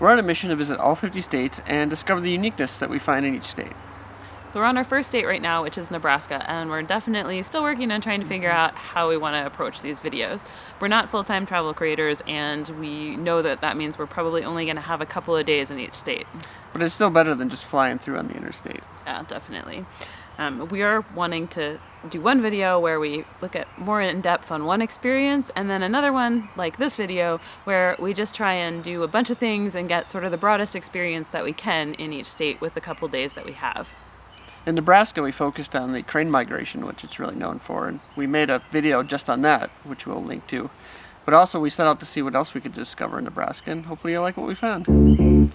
We're on a mission to visit all 50 states and discover the uniqueness that we find in each state. So we're on our first state right now, which is Nebraska, and we're definitely still working on trying to figure out how we want to approach these videos. We're not full-time travel creators, and we know that that means we're probably only going to have a couple of days in each state. But it's still better than just flying through on the interstate. Yeah, definitely. We are wanting to do one video where we look at more in depth on one experience, and then another one like this video where we just try and do a bunch of things and get sort of the broadest experience that we can in each state with the couple days that we have. In Nebraska, we focused on the crane migration, which it's really known for, and we made a video just on that, which we'll link to. But also we set out to see what else we could discover in Nebraska, and hopefully you'll like what we found.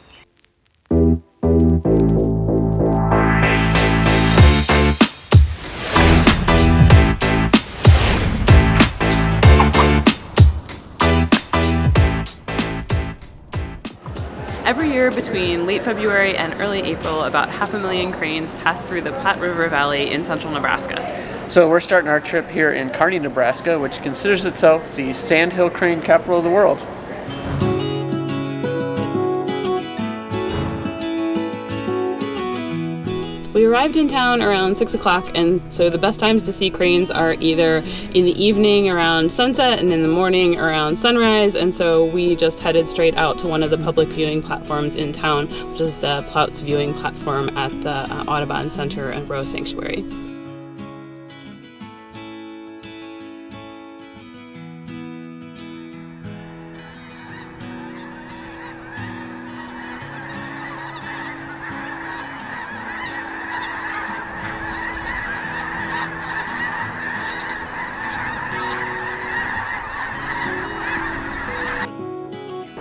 Every year between late February and early April, about 500,000 cranes pass through the Platte River Valley in central Nebraska. So we're starting our trip here in Kearney, Nebraska, which considers itself the Sandhill Crane capital of the world. We arrived in town around 6 o'clock, and so the best times to see cranes are either in the evening around sunset and in the morning around sunrise, and so we just headed straight out to one of the public viewing platforms in town, which is the Ploutz viewing platform at the Audubon Center and Roe Sanctuary.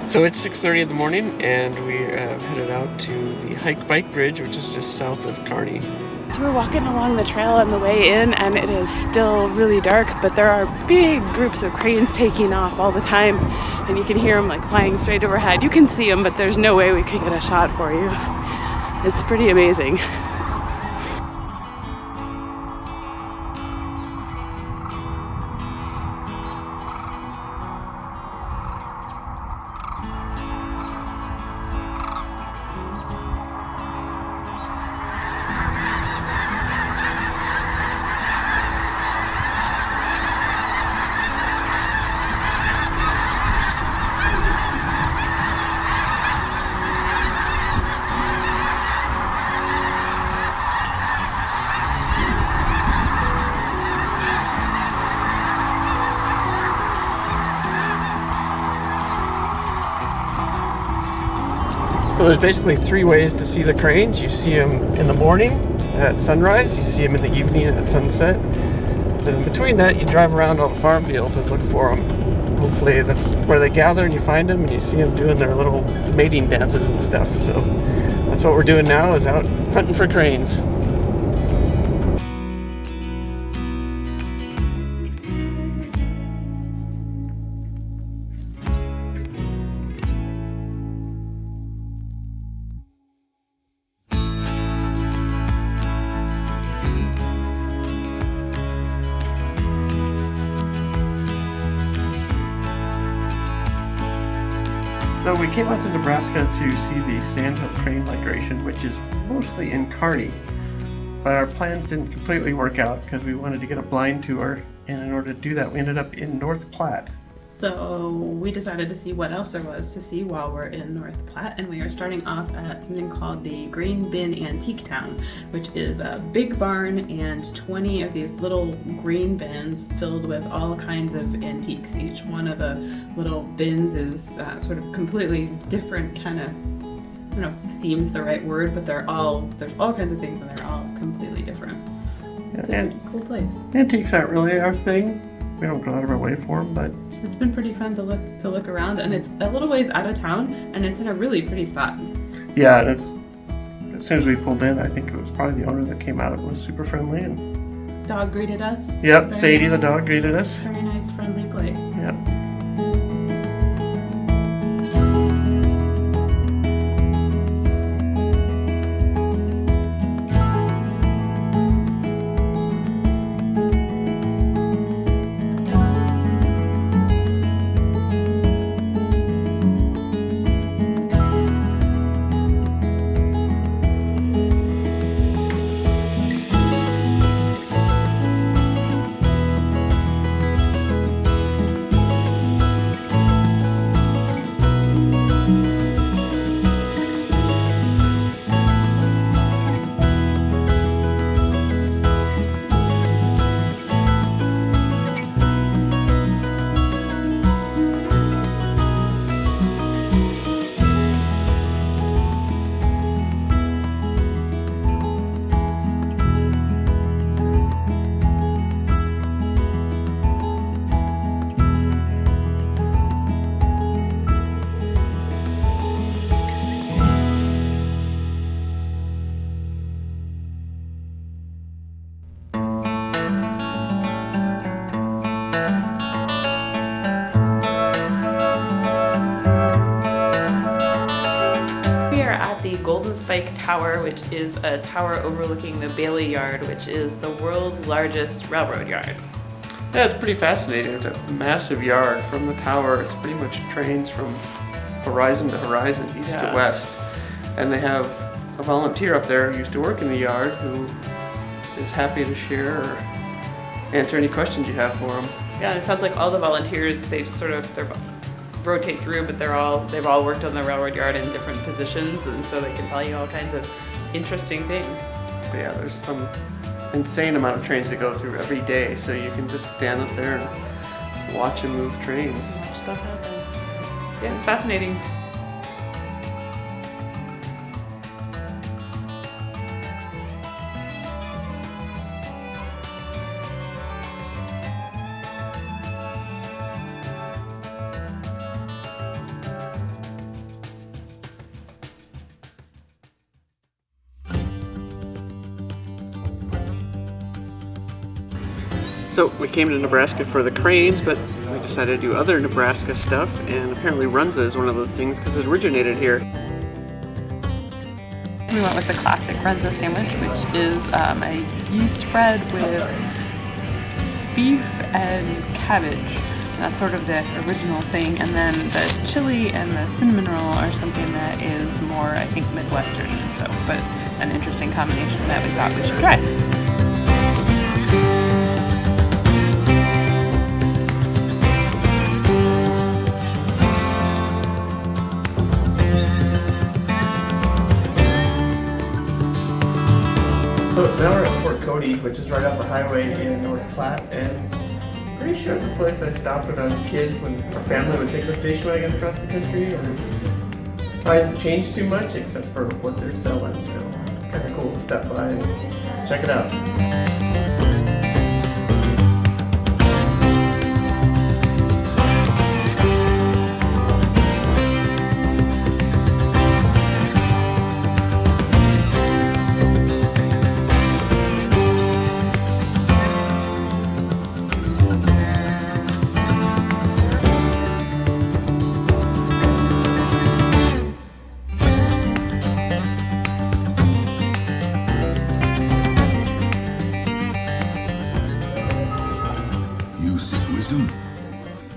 So it's 6:30 in the morning, and we headed out to the Hike Bike Bridge, which is just south of Kearney. So we're walking along the trail on the way in, and it is still really dark, but there are big groups of cranes taking off all the time, and you can hear them like flying straight overhead. You can see them, but there's no way we could get a shot for you. It's pretty amazing. So there's basically three ways to see the cranes. You see them in the morning at sunrise, you see them in the evening at sunset. And in between that, you drive around all the farm fields and look for them. Hopefully that's where they gather and you find them and you see them doing their little mating dances and stuff. So that's what we're doing now, is out hunting for cranes. So we came out to Nebraska to see the Sandhill Crane Migration, which is mostly in Kearney. But our plans didn't completely work out because we wanted to get a blind tour, and in order to do that we ended up in North Platte. So we decided to see what else there was to see while we're in North Platte, and we are starting off at something called the Grain Bin Antique Town, which is a big barn and 20 of these little grain bins filled with all kinds of antiques. Each one of the little bins is sort of completely different kind of, I don't know if theme's the right word, but there's all kinds of things and they're all completely different. It's a pretty cool place. Antiques aren't really our thing. We don't go out of our way for them, but it's been pretty fun to look around, and it's a little ways out of town, and it's in a really pretty spot. Yeah, and it's, as soon as we pulled in, I think it was probably the owner that came out. It was super friendly, and dog greeted us. Yep, Sadie the dog greeted us. Very nice, friendly place. Yep. at the Golden Spike Tower, which is a tower overlooking the Bailey Yard, which is the world's largest railroad yard. Yeah, it's pretty fascinating. It's a massive yard. From the tower, it's pretty much trains from horizon to horizon, east to west. And they have a volunteer up there who used to work in the yard who is happy to share or answer any questions you have for them. Yeah, and it sounds like all the volunteers, they rotate through, but they've all worked on the railroad yard in different positions, and so they can tell you all kinds of interesting things. But yeah, there's some insane amount of trains that go through every day, so you can just stand up there and watch and move trains. Watch stuff happen. Yeah, it's fascinating. So we came to Nebraska for the cranes, but we decided to do other Nebraska stuff, and apparently Runza is one of those things because it originated here. We went with the classic Runza sandwich, which is a yeast bread with beef and cabbage. That's sort of the original thing, and then the chili and the cinnamon roll are something that is more, I think, Midwestern. So, but an interesting combination that we thought we should try. So now we're at Fort Cody, which is right off the highway in North Platte, and I'm pretty sure it's a place I stopped when I was a kid when our family would take the station wagon across the country, and it probably hasn't changed too much except for what they're selling, so it's kind of cool to stop by and check it out.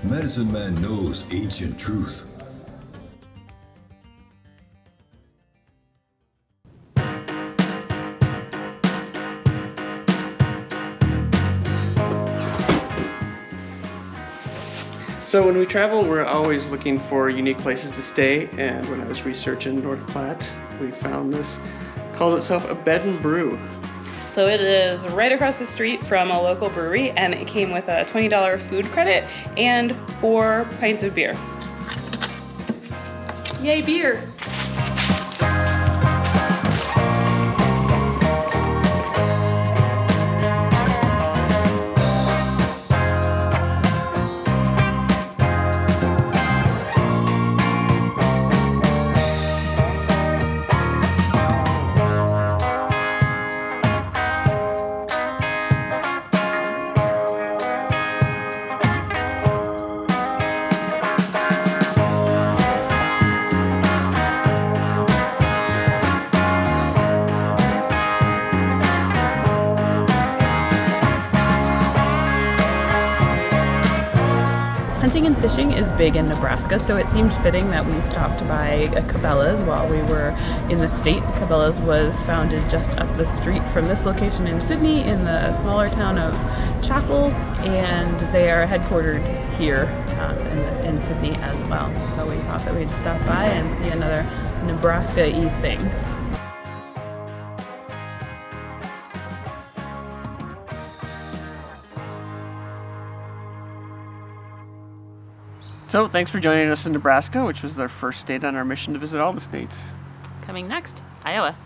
Medicine man knows ancient truth. So when we travel, we're always looking for unique places to stay, and when I was researching North Platte, we found this, called itself a bed and brew. So it is right across the street from a local brewery, and it came with a $20 food credit and 4 pints of beer. Yay, beer! Hunting and fishing is big in Nebraska, so it seemed fitting that we stopped by a Cabela's while we were in the state. Cabela's was founded just up the street from this location in Sidney in the smaller town of Chapel, and they are headquartered here in Sidney as well. So we thought that we'd stop by and see another Nebraska-y thing. So thanks for joining us in Nebraska, which was our first state on our mission to visit all the states. Coming next, Iowa.